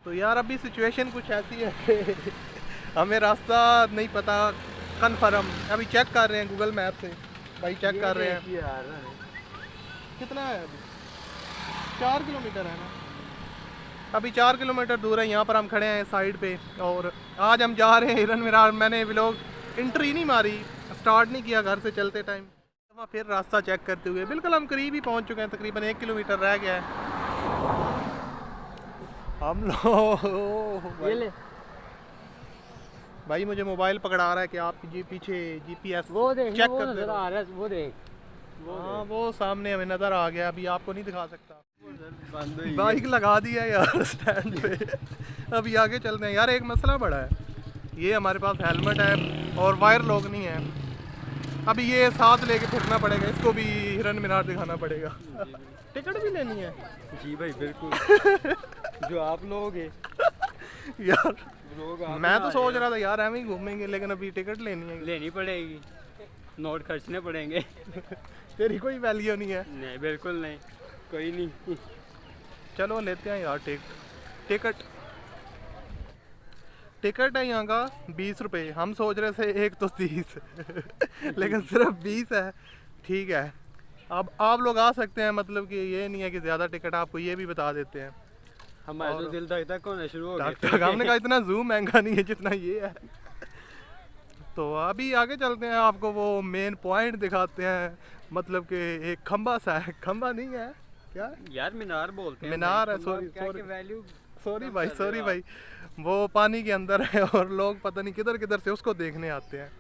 तो यार अभी सिचुएशन कुछ ऐसी है कि हमें रास्ता नहीं पता कन्फर्म। अभी चेक कर रहे हैं गूगल मैप से, भाई चेक कर रहे हैं यार कितना है। अभी 4 किलोमीटर है ना, अभी 4 किलोमीटर दूर है। यहाँ पर हम खड़े हैं साइड पे और आज हम जा रहे हैं हिरन मिनार। मैंने व्लॉग एंट्री नहीं मारी, स्टार्ट नहीं किया घर से चलते टाइम। वहाँ फिर रास्ता चेक करते हुए बिल्कुल हम करीब ही पहुँच चुके हैं, तकरीबन 1 किलोमीटर रह गया है हम लोग। भाई मुझे मोबाइल पकड़ा रहा है कि आप जी पीछे जीपीएस वो देख, चेक वो कर नजर आ रहा है, वो देख, हाँ वो सामने हमें नज़र आ गया, अभी आपको नहीं दिखा सकता। बंद बाइक लगा दिया यार स्टैंड पे। अभी आगे चलते हैं यार। एक मसला बड़ा है, ये हमारे पास हेलमेट है और वायर लॉक नहीं है। अभी ये साथ लेके फिरना पड़ेगा, इसको भी हिरन मीनार दिखाना पड़ेगा। टिकट भी लेनी है जी भाई बिल्कुल। जो आप लोग हैं यार, लोग मैं तो सोच रहा था यार हम ही घूमेंगे, लेकिन अभी टिकट लेनी है। लेनी पड़ेगी, नोट खर्चने पड़ेंगे। तेरी कोई वैल्यू नहीं है। नहीं बिल्कुल नहीं, कोई नहीं। चलो लेते हैं यार टिकट टिकट है यहाँ का 20 रुपये। हम सोच रहे थे एक तो 30 लेकिन सिर्फ 20 है। ठीक है, अब आप लोग आ सकते हैं, मतलब कि ये नहीं है कि ज़्यादा टिकट, आपको ये भी बता देते हैं। हमारे तो दिल धक धक होना शुरू हो गया। हमने कहा इतना जूम महंगा नहीं है जितना ये है। तो अभी आगे चलते हैं, आपको वो मेन पॉइंट दिखाते हैं। मतलब कि एक खंबा सा है, खंबा नहीं है क्या यार, मीनार बोलते हैं। मीनार है, सॉरी भाई, वो पानी के अंदर है और लोग पता नहीं किधर किधर से उसको देखने आते हैं।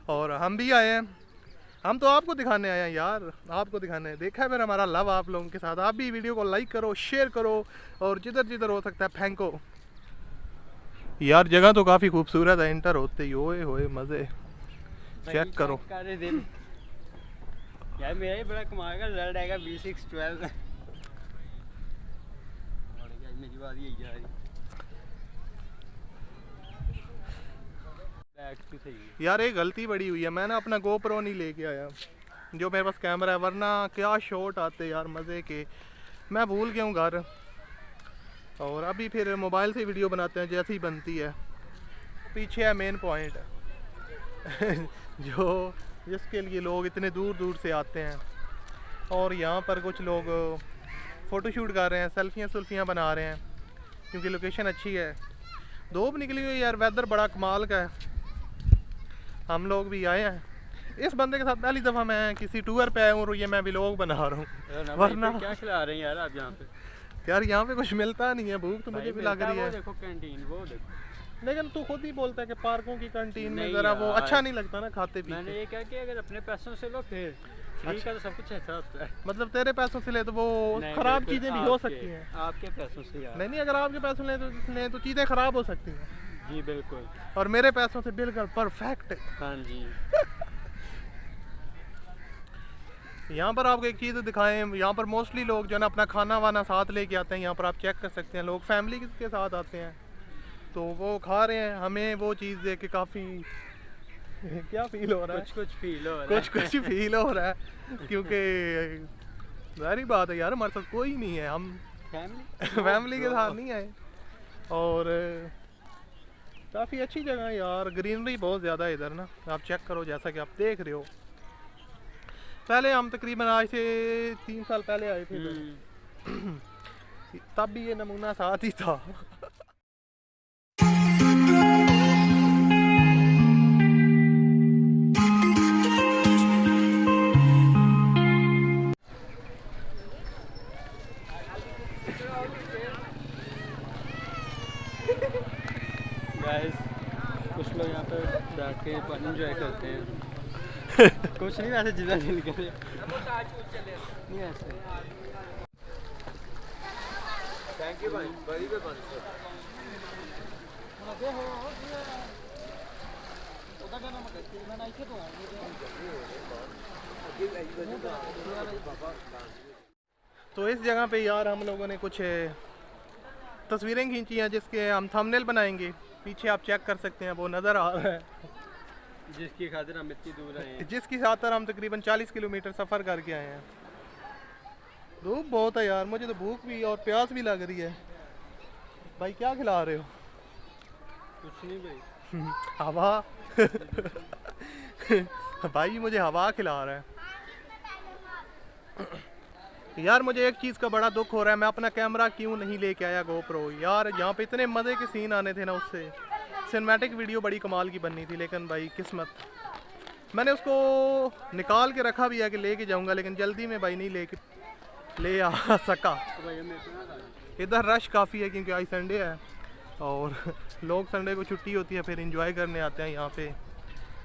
और हम भी आए हैं, हम तो आपको दिखाने आए हैं यार, आपको दिखाने। देखा है फिर हमारा लव आप लोगों के साथ। आप भी वीडियो को लाइक करो, शेयर करो और जिधर जिधर हो सकता है फेंको। यार जगह तो काफ़ी खूबसूरत है, इंटर होते ही होए होए मज़े। चेक करो यार, मेरा ही बड़ा कमाल का रिजल्ट आएगा B612। मेरी बात यही जा रही यार। एक गलती बड़ी हुई है, मैं ना अपना GoPro नहीं लेके आया, जो मेरे पास कैमरा है, वरना क्या शॉट आते यार मज़े के। मैं भूल गया हूँ घर, और अभी फिर मोबाइल से वीडियो बनाते हैं जैसी बनती है। पीछे है मेन पॉइंट जो जिसके लिए लोग इतने दूर दूर से आते हैं। और यहाँ पर कुछ लोग फ़ोटोशूट कर रहे हैं, सेल्फियाँ बना रहे हैं, क्योंकि लोकेशन अच्छी है। धूप निकली हुई यार, वेदर बड़ा कमाल का है। हम लोग भी आए हैं। इस बंदे के साथ पहली दफ़ा मैं किसी टूर पे आया हूँ और ये मैं व्लॉग बना रहा हूँ। वरना क्या खिला रहे हैं यार आप यहाँ पे? यार यहाँ पे कुछ मिलता नहीं है, भूख तो मुझे भी लग रही है। देखो कैंटीन, वो देखो। लेकिन तू खुद ही बोलता है कि पार्कों की कैंटीन में ज़रा वो अच्छा नहीं लगता ना खाते पीते। मैंने ये कहा कि अगर अपने पैसों से लो फिर फ्री का तो सब कुछ अच्छा होता है। मतलब तेरे पैसों से ले तो वो खराब चीज़ें भी हो सकती हैं। आपके पैसों से यार। नहीं, अगर आपके पैसों ले तो चीज़ें खराब हो सकती हैं। जी बिल्कुल। और मेरे पैसों से बिल्कुल परफेक्ट। हाँ जी। यहाँ पर आपको एक चीज़ दिखाएं, यहाँ पर मोस्टली लोग जो है ना अपना खाना वाना साथ लेके आते हैं। यहाँ पर आप चेक कर सकते हैं, लोग फैमिली के साथ आते हैं तो वो खा रहे हैं। हमें वो चीज़ देख के काफ़ी क्या फील हो रहा है, कुछ फील हो रहा है, कुछ फील हो रहा है, क्योंकि जाहिर बात है यार हमारे साथ कोई नहीं है, हम फैमिली के साथ नहीं आए। और काफ़ी अच्छी जगह है यार, ग्रीनरी बहुत ज़्यादा है इधर ना, आप चेक करो जैसा कि आप देख रहे हो। पहले हम तकरीबन आज से 3 साल पहले आए थे तब भी ये नमूना साथ ही था। गाइस, कुछ लोग यहाँ पे बैठ के पानी एंजॉय करते हैं। कुछ नहीं वैसे जितना दिल करे नहीं ऐसे। थैंक यू भाई, बड़ी पे बंद कर। तो इस जगह पे यार हम लोगों ने कुछ तस्वीरें खींची हैं जिसके हम थंबनेल बनाएंगे। पीछे आप चेक कर सकते हैं, वो नज़र आ रहा है, जिसकी खातिर हम इतनी दूर आए हैं, जिसकी खातिर हम तकरीबन 40 किलोमीटर सफ़र करके आए हैं। धूप बहुत है यार, मुझे तो भूख भी और प्यास भी लग रही है। भाई क्या खिला रहे हो? कुछ नहीं भाई। हवा। भाई मुझे हवा खिला रहा है। यार मुझे एक चीज़ का बड़ा दुख हो रहा है, मैं अपना कैमरा क्यों नहीं लेके आया गोप्रो। यार यहाँ पे इतने मज़े के सीन आने थे ना, उससे सिनेमैटिक वीडियो बड़ी कमाल की बननी थी, लेकिन भाई किस्मत, मैंने उसको निकाल के रखा भी है कि लेके जाऊँगा, लेकिन जल्दी में भाई नहीं ले आ सका। इधर रश काफ़ी है क्योंकि आज संडे है और लोग संडे को छुट्टी होती है, फिर इंजॉय करने आते हैं यहाँ पे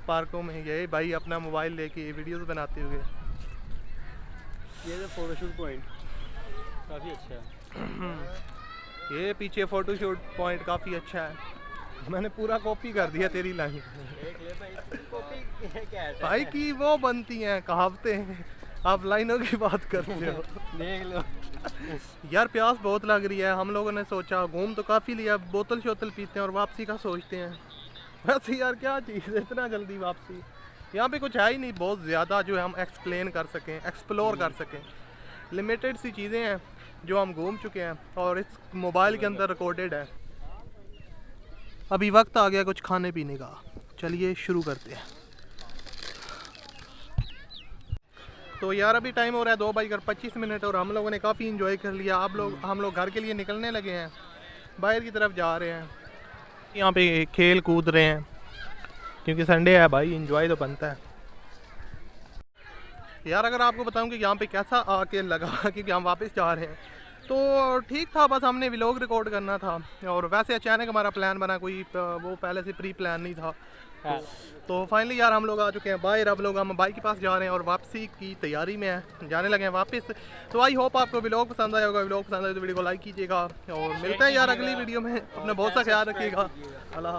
पार्कों में। ये भाई अपना मोबाइल लेके वीडियोस बनाते हुए। ये तो फोटोशूट पॉइंट काफ़ी अच्छा है। ये पीछे फोटोशूट पॉइंट काफ़ी अच्छा है। मैंने पूरा कॉपी कर दिया तेरी लाइन। देख ले भाई, कॉपी क्या है भाई की वो बनती हैं कहावतें, आप लाइनों की बात करते हो। देख लो। यार प्यास बहुत लग रही है। हम लोगों ने सोचा घूम तो काफ़ी लिया, बोतल शोतल पीते हैं और वापसी का सोचते हैं। वैसे यार क्या चीज़ है इतना जल्दी वापसी? यहाँ पे कुछ है ही नहीं बहुत ज़्यादा जो हम एक्सप्लेन कर सकें, एक्सप्लोर कर सकें। लिमिटेड सी चीज़ें हैं जो हम घूम चुके हैं और इस मोबाइल के अंदर रिकॉर्डेड है। अभी वक्त आ गया कुछ खाने पीने का, चलिए शुरू करते हैं। तो यार अभी टाइम हो रहा है 2:25 और हम लोगों ने काफ़ी इंजॉय कर लिया। हम लोग घर के लिए निकलने लगे हैं, बाहर की तरफ जा रहे हैं। यहाँ पे खेल कूद रहे हैं क्योंकि संडे है भाई, इंजॉय तो बनता है। यार अगर आपको बताऊं कि यहाँ पे कैसा आके लगा क्योंकि हम वापस जा रहे हैं, तो ठीक था, बस हमने व्लॉग रिकॉर्ड करना था और वैसे अचानक हमारा प्लान बना, कोई वो पहले से प्री प्लान नहीं था। तो फाइनली यार हम लोग आ चुके हैं बाहर। अब लोग हम बाइक के पास जा रहे हैं और वापसी की तैयारी में है, जाने लगे हैं वापस। तो आई होप आपको व्लॉग पसंद आया होगा। व्लॉग पसंद आए तो वीडियो को लाइक कीजिएगा और मिलते हैं यार अगली वीडियो में। अपना बहुत सा ख्याल रखिएगा। अल्लाह।